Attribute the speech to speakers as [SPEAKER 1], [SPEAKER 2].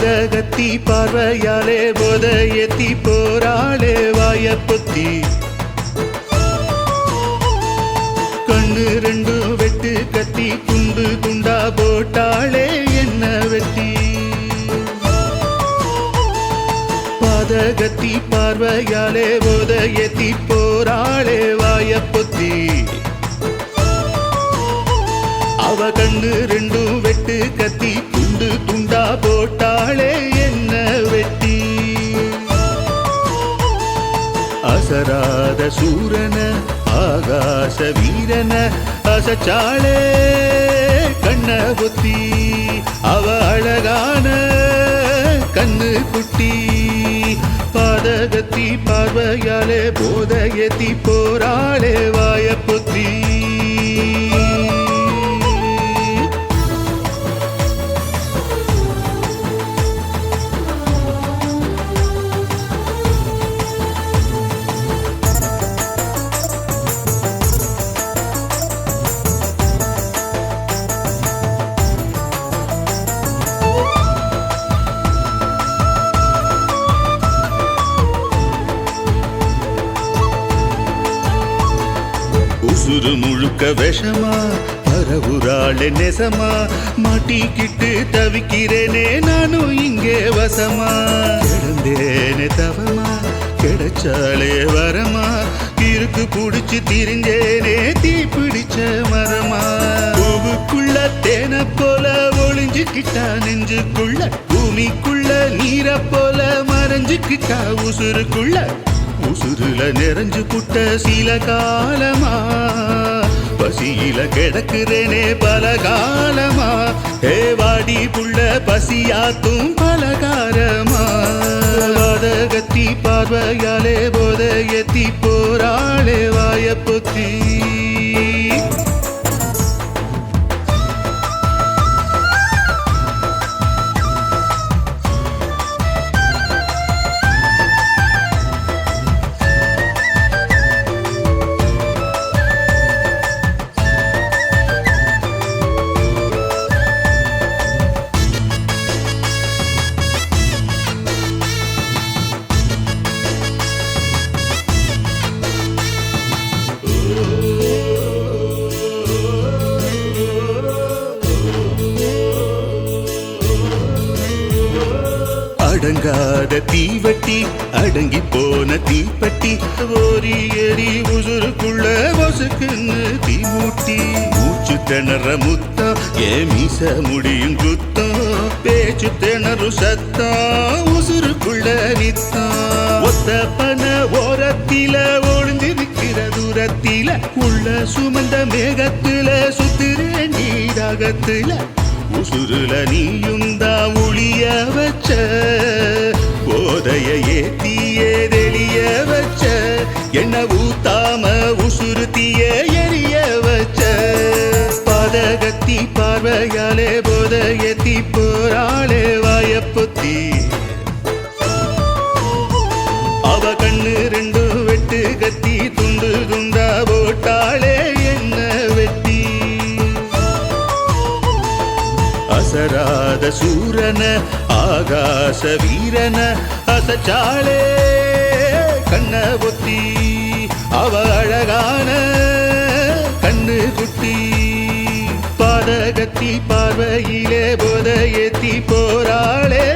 [SPEAKER 1] பாதகத்தி பார்வையாலே போதையத்தி போராளே வாயப்பொத்தி கண்ணு ரெண்டும் வெட்டு கத்தி துண்டு துண்டா போட்டாளே என்ன வெட்டி பாதகத்தி பார்வையாலே போதையத்தி போராளே வாயப்பொத்தி அவ கண்ணு ரெண்டும் வெட்டு கத்தி துண்டு துண்டா போட்டாளே என்ன வெட்டி அசராத சூரன ஆகாச வீரன அசச்சாளே கண்ண பொத்தி அவ அழகான கண்ணு குட்டி பாதகத்தி பார்வையாலே போதையத்தி போராளே வாயப்பொத்தி உசுறு முழுக்க விஷமா பரவுராளே நெசமா மாட்டிக்கிட்டு தவிக்கிறேனே நானும் இங்கே வசமா கிடந்தேனே தவமா கிடைச்சாலே வரமா இருக்கு புடிச்சு திரிஞ்சேனே தீ பிடிச்ச மரமா பூவுக்குள்ள தேனை போல ஒளிஞ்சுக்கிட்டா நெஞ்சுக்குள்ள பூமிக்குள்ள நீரை போல மறைஞ்சுக்கிட்டா உசுருக்குள்ள உசுருல நிறைஞ்சு புட்ட சில காலமா பசியில கிடக்குறேனே பல காலமா வாடி புள்ள பசியாத்தும் பலகாரமா பாதகத்தி பார்வையாலே போதையத்தி போராளே வாயப்பொத்தி அடங்காத தீவட்டி அடங்கி போன தீப்பட்டி ஓரி எரி உசுருக்குள்ள வசுக்குன்னு தீமூட்டி மூச்சு திணற முத்தம் மீச முடியும் குத்தம் பேச்சு திணறு சத்தம் உசுருக்குள்ள நித்தம் ஒத்த பன ஓரத்தில ஒளிஞ்சு நிற்கிற தூரத்தில உள்ள சுமந்த மேகத்துல சுத்துறேன் நீராகத்துல உசுருல நீயும் தான் ஒளிய வச்ச போதைய ஏத்தியே தெளிய வச்ச என்ன ஊத்தாம உசுருத்திய எரிய வச்ச பாதகத்தி பார்வையாலே போதையத்தி போராளே வாயப்பொத்தி அவ கண்ணு ரெண்டும் வெட்டு கத்தி துண்டு துண்டா போட்டாளே என்ன வெட்டி அசராத சூரன ஆகாச வீரன அசச்சாளே கண்ண பொத்தி அவ அழகான கண்ணு குட்டி பாதகத்தி பார்வையிலே போதையத்தி போராளே